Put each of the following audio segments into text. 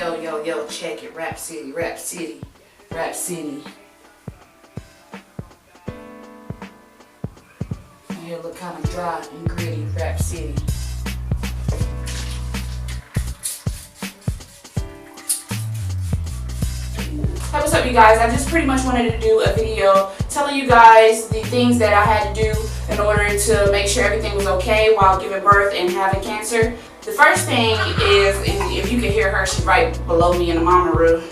Yo, yo, yo, check it. Rap City, Rap City, Rap City. My hair look kind of dry and gritty. Rap City. Hey, what's up, you guys? I just pretty much wanted to do a video telling you guys the things that I had to do in order to make sure everything was okay while giving birth and having cancer. The first thing is, and if you can hear her, she's right below me in the mama room.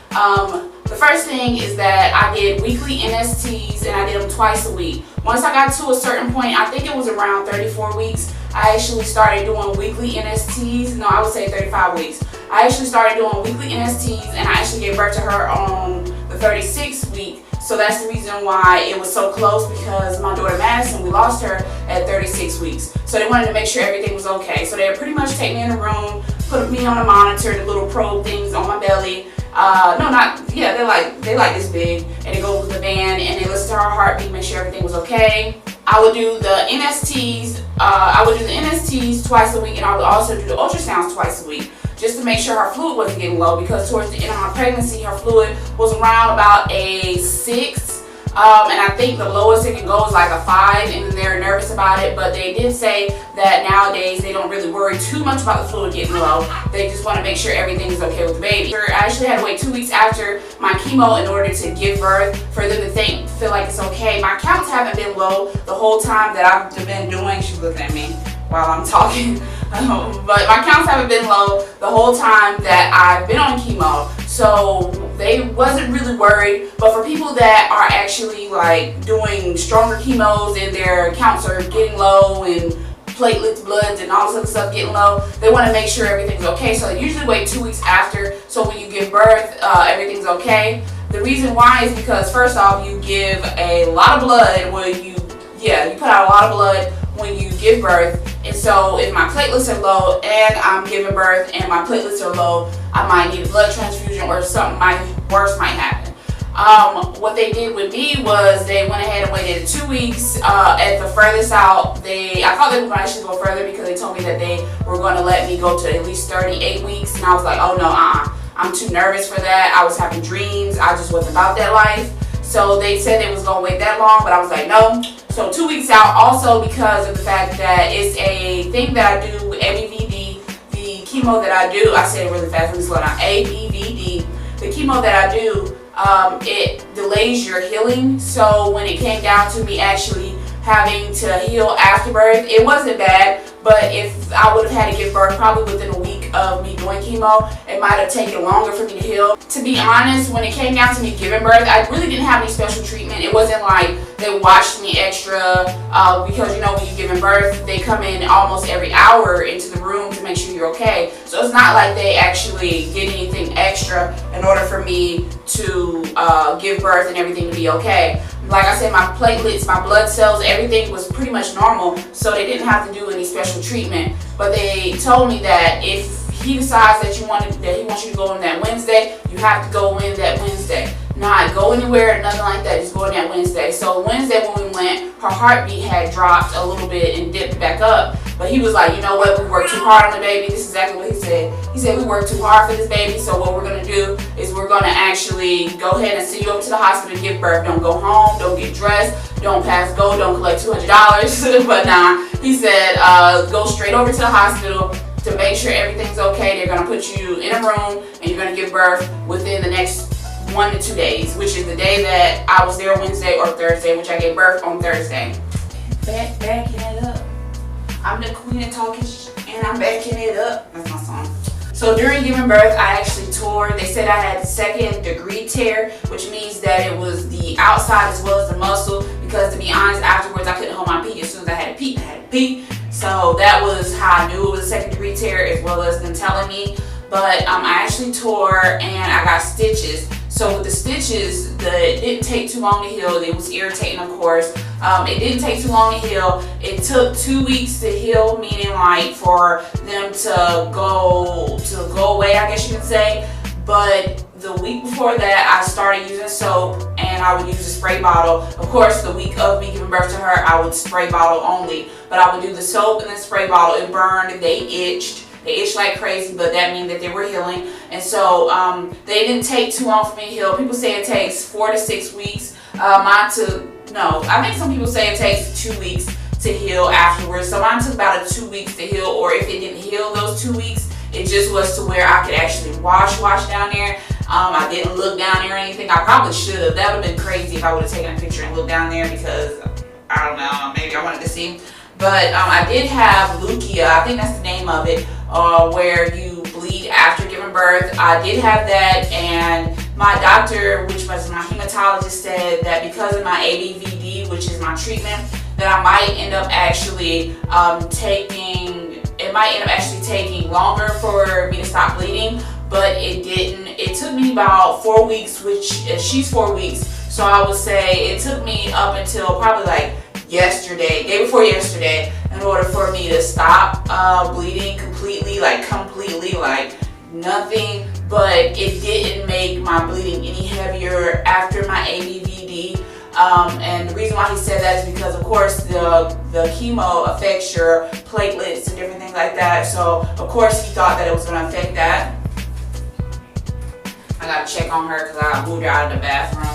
The first thing is that I did weekly NSTs, and I did them twice a week. Once I got to a certain point, I think it was around 34 weeks, I actually started doing weekly NSTs. No, I would say 35 weeks. I actually started doing weekly NSTs, and I actually gave birth to her on the 36th week. So that's the reason why it was so close, because my daughter Madison, we lost her at 36 weeks. So they wanted to make sure everything was okay. So they would pretty much take me in the room, put me on a monitor, the little probe things on my belly. They like this big, and they go with the band and they listen to her heartbeat, make sure everything was okay. I would do the NSTs. Twice a week, and I would also do the ultrasounds twice a week, just to make sure her fluid wasn't getting low, because towards the end of my pregnancy, her fluid was around about a 6. And I think the lowest it can go is like a 5, and they're nervous about it. But they did say that nowadays they don't really worry too much about the fluid getting low. They just want to make sure everything is okay with the baby. I actually had to wait 2 weeks after my chemo in order to give birth for them to feel like it's okay. My counts haven't been low the whole time that I've been doing. She's looking at me while I'm talking. But my counts haven't been low the whole time that I've been on chemo. So they wasn't really worried. But for people that are actually like doing stronger chemos and their counts are getting low and platelets, bloods, and all this other stuff getting low, they want to make sure everything's okay. So they usually wait 2 weeks after. So when you give birth, everything's okay. The reason why is because, first off, you give a lot of blood when you put out a lot of blood when you give birth. And so if my platelets are low and I'm giving birth and my platelets are low, I might need a blood transfusion or something worse might happen. What they did with me was they went ahead and waited 2 weeks. At the furthest out, I thought they were going to actually go further, because they told me that they were going to let me go to at least 38 weeks. And I was like, oh no, I'm too nervous for that. I was having dreams. I just wasn't about that life. So they said they was going to wait that long, but I was like, no. So 2 weeks out, also because of the fact that it's a thing that I do, ABVD, the chemo that I do, I said it really fast, let me slow down, ABVD, the chemo that I do, it delays your healing. So when it came down to me actually having to heal after birth, it wasn't bad, but if I would have had to give birth probably within a week of me doing chemo, it might have taken longer for me to heal. To be honest, when it came down to me giving birth, I really didn't have any special treatment. It wasn't like they watched me extra, because you know when you're giving birth, they come in almost every hour into the room to make sure you're okay. So it's not like they actually did anything extra in order for me to give birth and everything to be okay. Like I said, my platelets, my blood cells, everything was pretty much normal, so they didn't have to do any special treatment. But they told me that if he decides that he wants you to go in that Wednesday, you have to go in that Wednesday. Not go anywhere, nothing like that, just go in that Wednesday. So Wednesday when we went, her heartbeat had dropped a little bit and dipped back up. But he was like, you know what, we worked too hard on the baby. This is exactly what he said. He said, we worked too hard for this baby, so what we're going to do is we're going to actually go ahead and send you up to the hospital to give birth. Don't go home, don't get dressed, don't pass go, don't collect $200. But nah, he said, go straight over to the hospital to make sure everything's okay. They're going to put you in a room and you're going to give birth within the next 1 to 2 days, which is the day that I was there, Wednesday or Thursday, which I gave birth on Thursday. Backing it up. I'm the queen of talking and I'm backing it up. That's my song. So during giving birth, I actually tore. They said I had 2nd-degree tear, which means that it was the outside as well as the muscle, because to be honest, afterwards I couldn't hold my pee. As soon as I had to pee, I had to pee. So that was how I knew it was a 2nd-degree tear, as well as them telling me. But I actually tore and I got stitches. So with the stitches, it didn't take too long to heal. It was irritating, of course. It didn't take too long to heal. It took 2 weeks to heal, meaning like for them to go away, I guess you could say. But the week before that, I started using soap, and I would use a spray bottle. Of course, the week of me giving birth to her, I would spray bottle only. But I would do the soap and the spray bottle. It burned, they itched. They itched like crazy, but that means that they were healing. And so they didn't take too long for me to heal. People say it takes 4 to 6 weeks. No, I think some people say it takes 2 weeks to heal afterwards. So mine took about 2 weeks to heal, or if it didn't heal those 2 weeks, it just was to where I could actually wash down there. I didn't look down there or anything. I probably should have. That would have been crazy if I would have taken a picture and looked down there, because I don't know, maybe I wanted to see. But I did have leukemia, I think that's the name of it, where you bleed after giving birth. I did have that, and my doctor, which was my hematologist, said that because of my ABVD, which is my treatment, that I might end up actually taking longer for me to stop bleeding, but it didn't. It took me about 4 weeks, which she's 4 weeks, so I would say it took me up until probably like yesterday, day before yesterday, in order for me to stop bleeding completely, like nothing. But it didn't make my bleeding any heavier after my ABVD. And the reason why he said that is because, of course, the chemo affects your platelets and different things like that. So, of course, he thought that it was going to affect that. I got to check on her because I moved her out of the bathroom.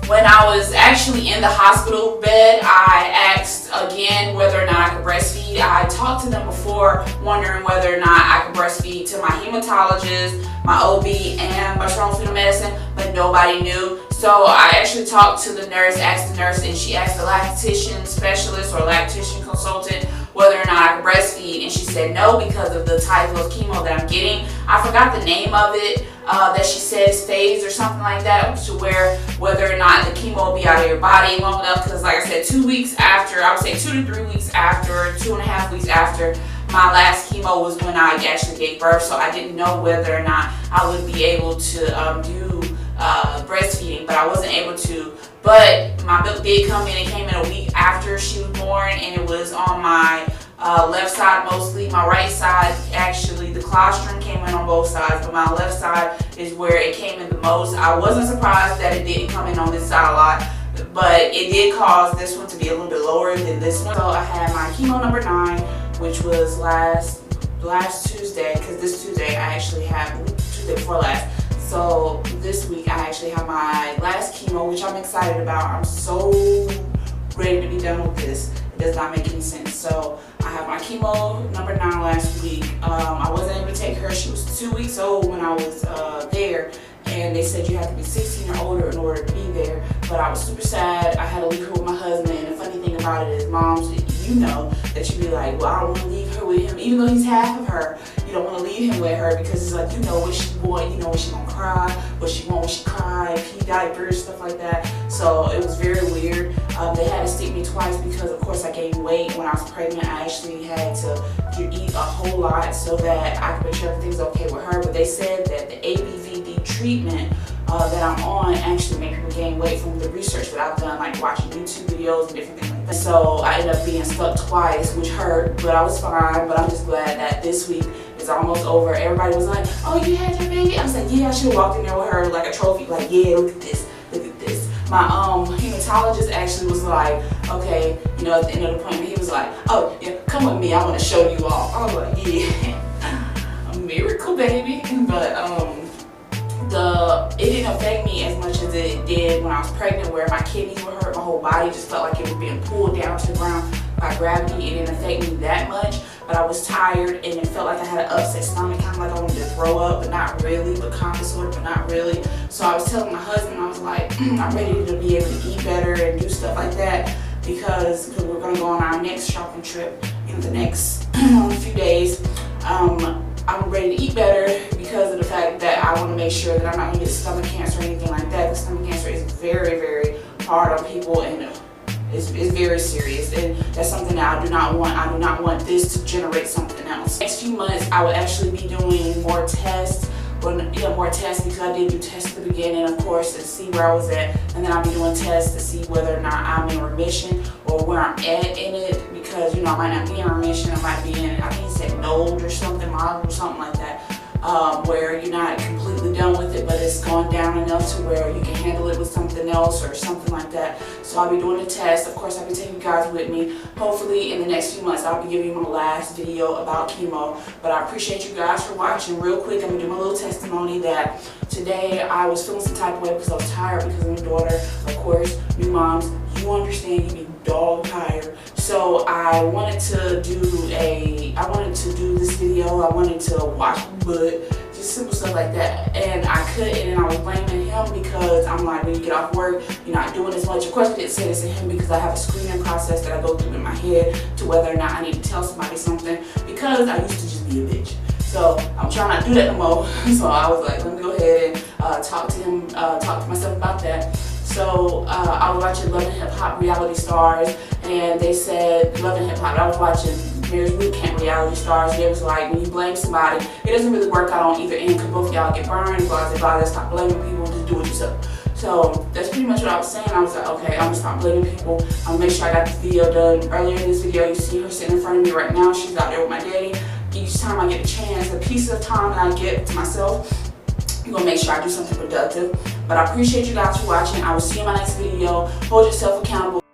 When I was actually in the hospital bed, I asked again whether or not I could breastfeed. I talked to them before, wondering whether or not I could breastfeed, to my hematologist, my OB, and maternal fetal medicine, but nobody knew. So I actually talked to the nurse, asked the nurse, and she asked the lactation specialist or lactation consultant whether or not I could breastfeed, and she said no, because of the type of chemo that I'm getting. I forgot the name of it, that she said is phased or something like that, to where whether or not the chemo will be out of your body long enough, because like I said, 2 weeks after, I would say 2 to 3 weeks after, 2.5 weeks after my last chemo was when I actually gave birth. So I didn't know whether or not I would be able to do breastfeeding, but I wasn't able to. But my milk did come in. It came in a week after she was born, and it was on my left side mostly. My right side, actually, the colostrum came in on both sides, but my left side is where it came in the most. I wasn't surprised that it didn't come in on this side a lot, but it did cause this one to be a little bit lower than this one. So I had my chemo number 9, which was last Tuesday, because this Tuesday I actually had Tuesday before last. So this week I actually have my last chemo, which I'm excited about. I'm so ready to be done with this. It does not make any sense. So I have my chemo number 9 last week. I wasn't able to take her. She was 2 weeks old when I was there, and they said you have to be 16 or older in order to be there. But I was super sad. I had to leave her with my husband. And the funny thing about it is, moms, you know that you'd be like, well, I don't want to leave her with him, even though he's half of her. You don't want to leave him with her, because it's like, you know what she want, you know what she gonna cry, what she want when she cry, pee diapers, stuff like that. So it was very weird. They had to stick me twice because, of course, I gained weight. When I was pregnant, I actually had to eat a whole lot so that I could make sure everything's okay with her. But they said that the ABVD treatment that I'm on actually make people gain weight, from the research that I've done, like watching YouTube videos and different things like that. So I ended up being stuck twice, which hurt, but I was fine. But I'm just glad that this week is almost over. Everybody was like, oh, you had your baby? I was like, yeah, I should have walked in there with her like a trophy, like, yeah, look at this, look at this. My hematologist actually was like, okay, you know, at the end of the appointment, he was like, oh, yeah, come with me, I want to show you all. I was like, yeah, a miracle baby. But it didn't affect me as much as it did when I was pregnant, where my kidneys were hurt, my whole body just felt like it was being pulled down to the ground by gravity. It didn't affect me that much, but I was tired, and it felt like I had an upset stomach, kind of like I wanted to throw up, but not really, but kind of sort of, but not really. So I was telling my husband, I was like, I'm ready to be able to eat better and do stuff like that, because we're going to go on our next shopping trip in the next few days. I'm ready to eat better because of the fact that I want to make sure that I'm not going to get stomach cancer or anything like that. Because stomach cancer is very, very hard on people, and it's very serious, and that's something that I do not want. I do not want this to generate something else. Next few months, I will actually be doing more tests. More tests, because I did do tests at the beginning, of course, to see where I was at, and then I'll be doing tests to see whether or not I'm in remission or where I'm at in it, because, you know, I might not be in remission, I might be in, I think it said node or something, mild or something like that, where you're not completely done with it, but it's it's gone down enough to where you can handle it with something else or something like that. So I'll be doing the test. Of course, I'll be taking you guys with me. Hopefully in the next few months I'll be giving you my last video about chemo. But I appreciate you guys for watching. Real quick, I'm gonna do my little testimony that today I was feeling some type of way because I was tired because of my daughter. Of course, new moms, you understand, you be dog tired. So I wanted to do this video. I wanted to wash my butt, just simple stuff like that. And I couldn't, and I was blaming him because I'm like, when you get off work, you're not doing as much. Of course, I didn't say this to him because I have a screening process that I go through in my head to whether or not I need to tell somebody something, because I used to just be a bitch. So I'm trying not to do that no more. So I was like, let me go ahead and talk to him, talk to myself about that. So I was watching Love and Hip Hop reality stars, and they said Love and Hip Hop. I was watching Marriage Boot Camp reality stars, and it was like, when you blame somebody, it doesn't really work out on either end because both of y'all get burned. Blah, blah, blah. Stop blaming people, just do it yourself. So that's pretty much what I was saying. I was like, okay, I'm gonna stop blaming people. I'm gonna make sure I got this video done. Earlier in this video, you see her sitting in front of me right now. She's out there with my daddy. Each time I get a chance, a piece of time that I get to myself, I'm gonna make sure I do something productive. But I appreciate you guys for watching. I will see you in my next video. Hold yourself accountable.